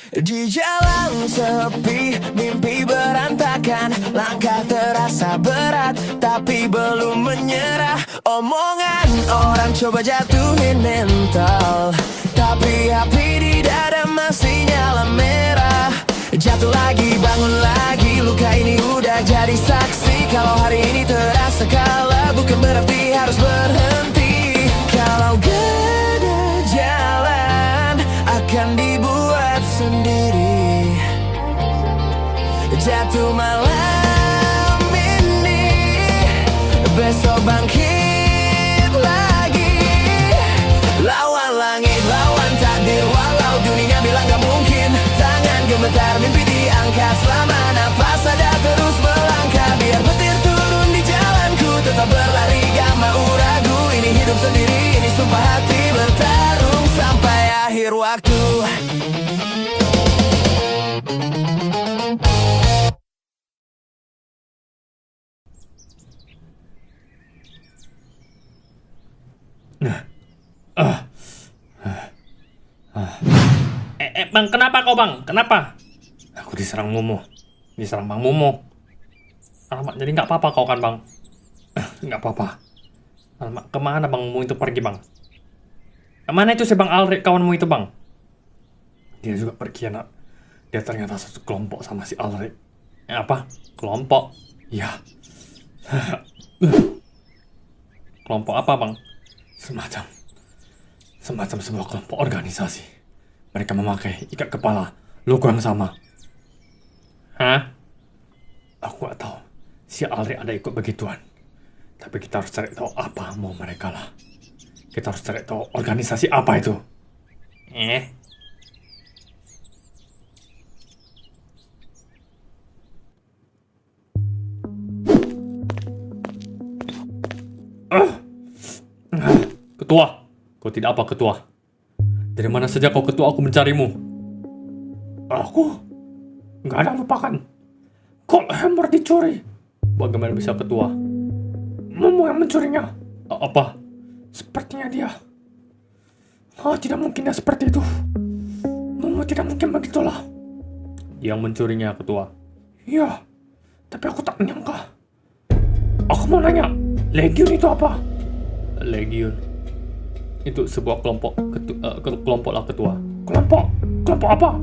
Di jalan sepi, mimpi berantakan, langkah terasa berat, tapi belum menyerah. Omongan orang coba jatuhin mental, tapi api di dada masih nyala merah. Jatuh lagi, bangun lagi, luka ini udah jadi saksi. Kalau hari ini terasa kalah, bukan berarti harus berhenti. Kalau gak ada jalan, akan dibuat sendiri. Jatuh malam ini, besok bangkit lagi. Lawan langit, lawan takdir, walau dunia bilang gak mungkin. Tangan gemetar, mimpi diangkat, selama nafas ada terus melangkah. Biar petir turun di jalanku, tetap berlari gak mau ragu. Ini hidup sendiri, ini sumpah hati, bertarung sampai akhir waktu. Bang, kenapa kau bang? Kenapa? Aku diserang Momo. Diserang Bang Momo. Alamak, jadi nggak apa-apa kau kan bang? Nggak apa-apa. Alamak, kemana Bang Momo itu pergi bang? Kemana itu si Bang Alrik kawanmu itu bang? Dia juga pergi anak. Dia ternyata satu kelompok sama si Alrik. Apa? Kelompok? Ya. Kelompok apa bang? Semacam sebuah kelompok organisasi. Mereka memakai ikat kepala, logo yang sama. Hah? Aku gak tahu. Si Alrik ada ikut begituan. Tapi kita harus cari tahu apa mau mereka lah. Kita harus cari tahu organisasi apa itu. Ketua, kau tidak apa ketua? Dari mana saja kau ketua, aku mencarimu. Aku? Nggak ada, lupakan. Cold Hammer dicuri. Bagaimana bisa ketua? Momo yang mencurinya. Apa? Sepertinya dia. Tidak mungkin dia seperti itu. Momo tidak mungkin begitulah. Yang mencurinya ketua? Iya, tapi aku tak menyangka. Aku mau nanya, Legion itu apa? Legion itu sebuah kelompok kelompok lah ketua. Kelompok apa?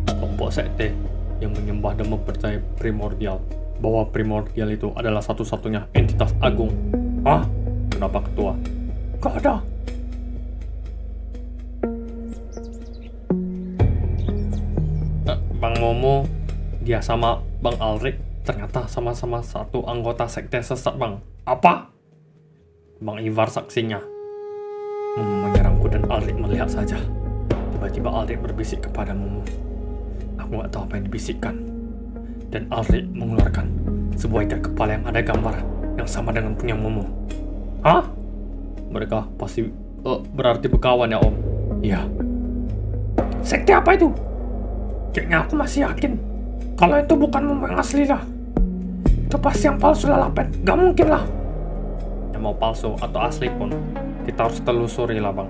Kelompok sekte yang menyembah dan mempercayai primordial, bahwa primordial itu adalah satu-satunya entitas agung. Hah? Kenapa ketua? Gak ada. Bang Momo, dia sama Bang Alrik ternyata sama-sama satu anggota sekte sesat bang. Apa? Bang Ivar saksinya. Momo menyerangku dan Alrik melihat saja. Tiba-tiba Alrik berbisik kepada Momo. Aku gak tahu apa yang dibisikkan. Dan Alrik mengeluarkan sebuah ikat kepala yang ada gambar yang sama dengan punya Momo. Hah? Mereka pasti berarti berkawan ya om? Iya. Sekte apa itu? Kayaknya aku masih yakin kalau itu bukan Momo yang asli lah. Itu pasti yang palsu lah Lapet. Gak mungkin lah. Yang mau palsu atau asli pun kita harus telusuri lah bang.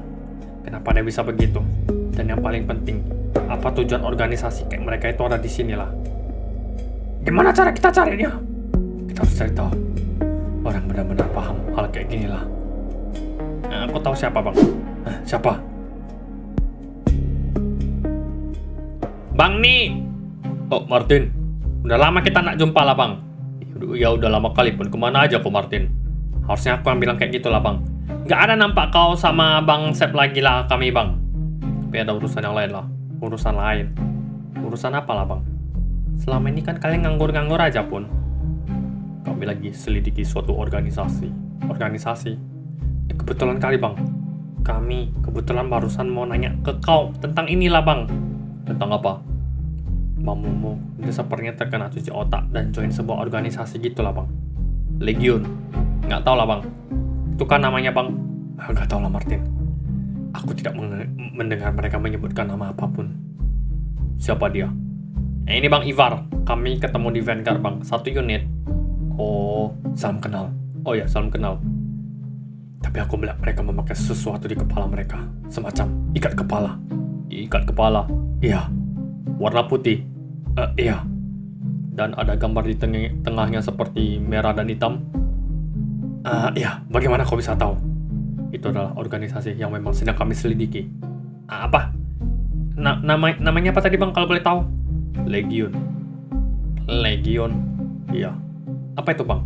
Kenapa dia bisa begitu? Dan yang paling penting, apa tujuan organisasi kayak mereka itu ada di sini lah. Gimana cara kita cari dia? Kita harus cari tahu orang benar-benar paham hal kayak gini lah. Aku tahu siapa bang. Siapa? Bang nih. Oh Martin, udah lama kita nak jumpa lah bang. Ya udah lama kali pun, kemana aja kok Martin? Harusnya aku yang bilang kayak gitu lah bang. Gak ada nampak kau sama Bang Sep lagi lah kami bang. Tapi ada urusan yang lain lah. Urusan lain. Urusan apa lah bang? Selama ini kan kalian nganggur-nganggur aja pun. Kami lagi selidiki suatu organisasi. Kebetulan kali bang. Kami kebetulan barusan mau nanya ke kau tentang inilah bang. Tentang apa? Bang Momo, dia sepertinya terkena cuci otak dan join sebuah organisasi gitu lah bang. Legion. Nggak tahu lah bang. Itu kan namanya bang. Nggak tahu lah Martin. Aku tidak mendengar mereka menyebutkan nama apapun. Siapa dia? Ini Bang Ivar. Kami ketemu di Vanguard bang. Satu unit. Oh, salam kenal. Oh ya, salam kenal. Tapi aku melihat mereka memakai sesuatu di kepala mereka. Semacam ikat kepala. Ikat kepala? Iya. Warna putih? Iya. Dan ada gambar di tengahnya seperti merah dan hitam? Iya, bagaimana kau bisa tahu? Itu adalah organisasi yang memang sedang kami selidiki. Apa? Namanya apa tadi bang, kalau boleh tahu? Legion. Legion? Iya. Apa itu bang?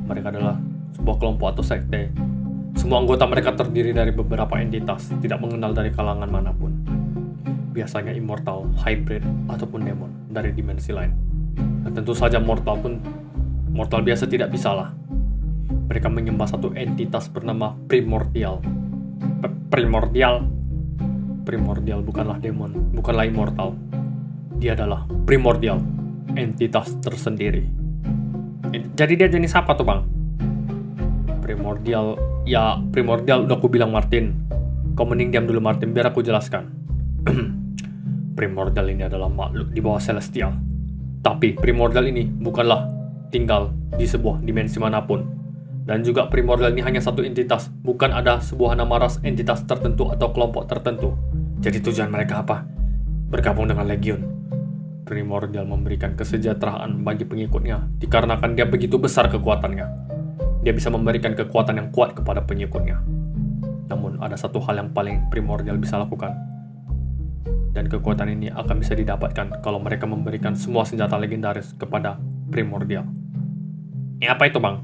Mereka adalah sebuah kelompok atau sekte. Semua anggota mereka terdiri dari beberapa entitas, tidak mengenal dari kalangan manapun. Biasanya immortal, hybrid, ataupun demon dari dimensi lain. Dan tentu saja mortal biasa tidak bisalah. Mereka menyembah satu entitas bernama Primordial. Primordial bukanlah demon, bukanlah immortal. Dia adalah Primordial, entitas tersendiri. Jadi dia jenis apa tuh bang? Primordial udah aku bilang Martin. Kau mending diam dulu Martin, biar aku jelaskan. Primordial ini adalah makhluk di bawah celestial. Tapi Primordial ini bukanlah tinggal di sebuah dimensi manapun. Dan juga Primordial ini hanya satu entitas, bukan ada sebuah nama ras entitas tertentu atau kelompok tertentu. Jadi tujuan mereka apa? Bergabung dengan Legion. Primordial memberikan kesejahteraan bagi pengikutnya, dikarenakan dia begitu besar kekuatannya. Dia bisa memberikan kekuatan yang kuat kepada pengikutnya. Namun ada satu hal yang paling Primordial bisa lakukan. Dan kekuatan ini akan bisa didapatkan kalau mereka memberikan semua senjata legendaris kepada Primordial. Apa itu bang?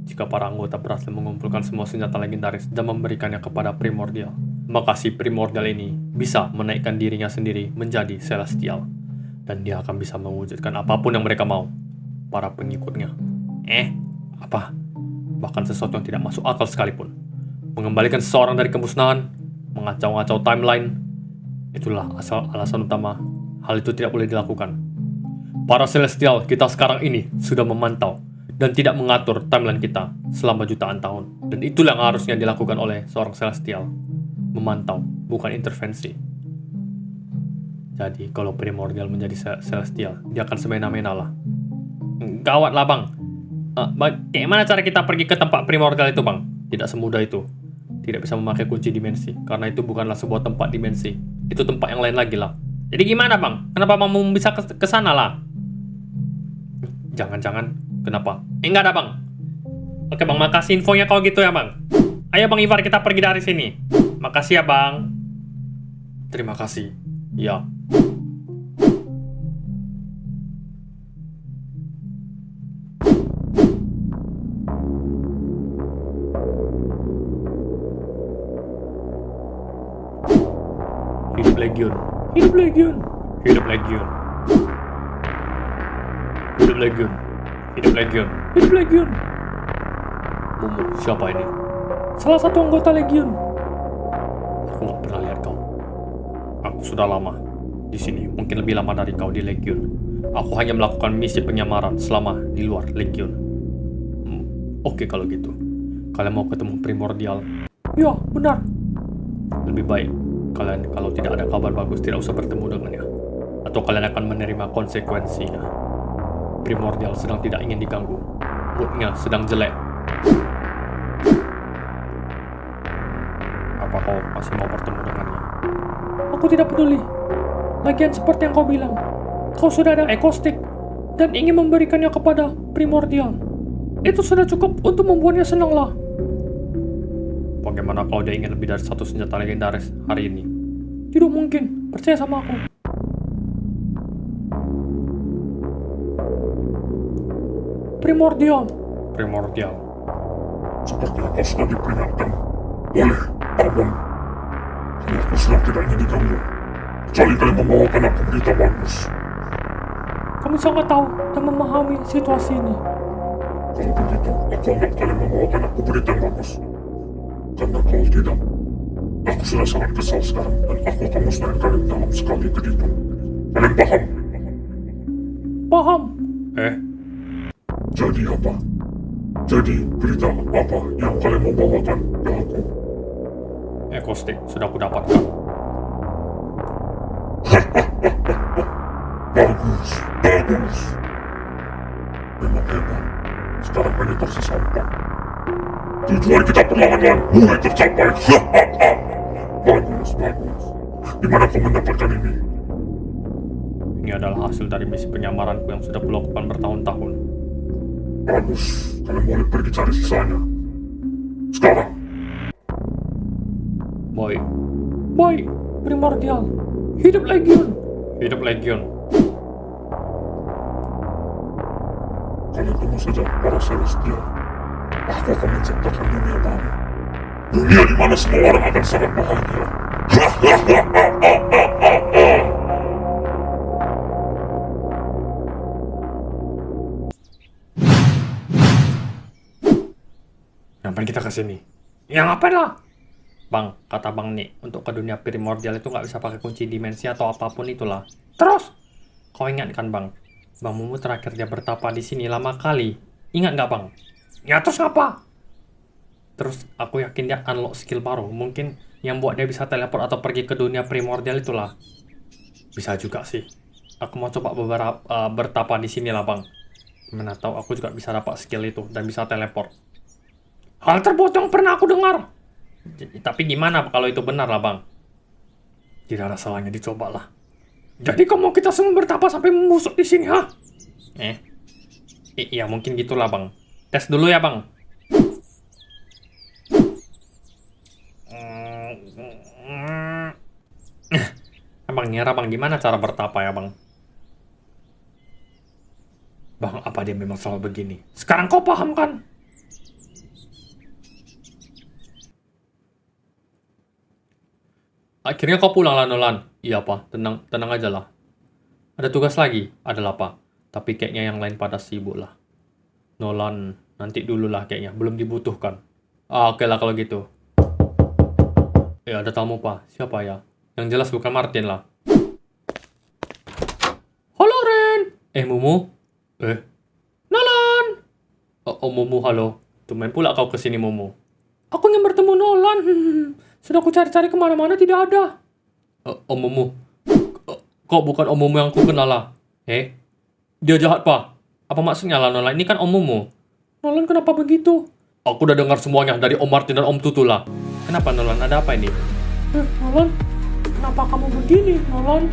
Jika para anggota berhasil mengumpulkan semua senjata legendaris dan memberikannya kepada Primordial, maka si Primordial ini bisa menaikkan dirinya sendiri menjadi Celestial. Dan dia akan bisa mewujudkan apapun yang mereka mau, para pengikutnya. Apa? Bahkan sesuatu yang tidak masuk akal sekalipun. Mengembalikan seseorang dari kemusnahan, mengacau-ngacau timeline. Itulah alasan utama hal itu tidak boleh dilakukan. Para Celestial kita sekarang ini sudah memantau dan tidak mengatur timeline kita selama jutaan tahun. Dan itulah yang harusnya dilakukan oleh seorang Celestial. Memantau, bukan intervensi. Jadi kalau Primordial menjadi Celestial, dia akan semena-mena lah. Gawat lah bang. Bagaimana cara kita pergi ke tempat Primordial itu bang? Tidak semudah itu. Tidak bisa memakai kunci dimensi, karena itu bukanlah sebuah tempat dimensi. Itu tempat yang lain lagi lah. Jadi gimana bang? Kenapa bang mau bisa ke sana lah? Jangan-jangan, kenapa? Enggak ada bang. Oke bang, makasih infonya kalau gitu ya bang. Ayo bang Ivar, kita pergi dari sini. Makasih ya bang. Terima kasih. Ya. Hidup Legion. Hidup Legion. Hidup Legion. Hidup Legion. Hidup Legion. Hidup Legion. Momo, siapa ini? Salah satu anggota Legion. Aku nggak pernah lihat kau. Aku sudah lama di sini, mungkin lebih lama dari kau di Legion. Aku hanya melakukan misi penyamaran selama di luar Legion. Oke kalau gitu. Kalian mau ketemu Primordial? Ya, benar. Lebih baik kalian kalau tidak ada kabar bagus tidak usah bertemu dengannya. Atau kalian akan menerima konsekuensinya. Primordial sedang tidak ingin diganggu. Moodnya sedang jelek. Apa kau masih mau bertemu dengannya? Aku tidak peduli. Lagian seperti yang kau bilang, kau sudah ada ekostik dan ingin memberikannya kepada Primordial. Itu sudah cukup untuk membuatnya senang lah. Bagaimana kalau dia ingin lebih dari satu senjata legendaris hari ini? Tidak mungkin, percaya sama aku. Primordial. Seperti apa sudah diperingatkan oleh Abang. Aku sedang tidak ingin diganggu. Kecuali kalian membawakan aku berita bagus. Kami sangat tahu dan memahami situasi ini. Kalau begitu, aku anggap kalian membawakan aku berita yang bagus. Karena kalau tidak, aku sudah sangat kesal sekarang dan aku akan musnahin kalian dalam sekali kehidupan. Kalian paham? Paham. Jadi apa? Jadi berita apa yang kalian mau bawakan ke aku? Ekostik sudah aku dapatkan. Bagus. Memang hebat. Sekarang ini tersesampak. Tujuan kita perlahan-lahan mulai tercapai. Bagus. Di mana kau mendapatkan ini? Ini adalah hasil dari misi penyamaranku yang sudah kulakukan bertahun-tahun. Bagus, kalian boleh pergi cari sisanya. Sekarang, Baik. Baik, Primordial. Hidup Legion. Hidup Legion. kalian tunggu saja para Celestial. Aku akan menciptakan dunia baru. Dunia di mana semua orang akan sangat bahagia. Ngapain kita ke sini? Ya ngapain lah? Bang, kata Bang nih, untuk ke dunia primordial itu nggak bisa pakai kunci dimensi atau apapun itulah. Terus, kau ingat kan Bang? Bang Mumu terakhir dia bertapa di sini lama kali. Ingat nggak Bang? Ya terus apa? Terus aku yakin dia unlock skill baru. Mungkin yang buat dia bisa teleport atau pergi ke dunia primordial itulah. Bisa juga sih. Aku mau coba bertapa di sini lah Bang. Mana tahu aku juga bisa dapat skill itu dan bisa teleport. Hal terbodoh yang pernah aku dengar. Tapi gimana kalau itu benar lah Bang? Tidak ada salahnya dicoba lah. Jadi kamu kita semua bertapa sampai membusuk di sini, ha? Iya mungkin gitulah Bang. Tes dulu ya Bang. Abang ngira Bang gimana cara bertapa ya Bang? Bang, apa dia memang selalu begini? Sekarang kau paham kan? Akhirnya kau pulang lah Nolan. Iya Pak, tenang aja lah. Ada tugas lagi? Adalah Pak. Tapi kayaknya yang lain pada sibuk lah. Nolan, nanti dulu lah kayaknya. Belum dibutuhkan. Oke lah kalau gitu. Ada tamu Pak. Siapa ya? Yang jelas bukan Martin lah. Halo Ren. Mumu? Nolan. Oh Mumu, halo. Tumben pula kau kesini Mumu. Aku ingin bertemu Nolan. Sudah aku cari-cari kemana-mana tidak ada. Om Mumu. Kok bukan Om Mumu yang aku kenal lah? Dia jahat Pak. Apa maksudnya lah Nolan? Ini kan Om Mumu. Nolan kenapa begitu? Aku udah dengar semuanya dari Om Martin dan Om Tutu lah. Kenapa Nolan? Ada apa ini? Nolan, kenapa kamu begini Nolan?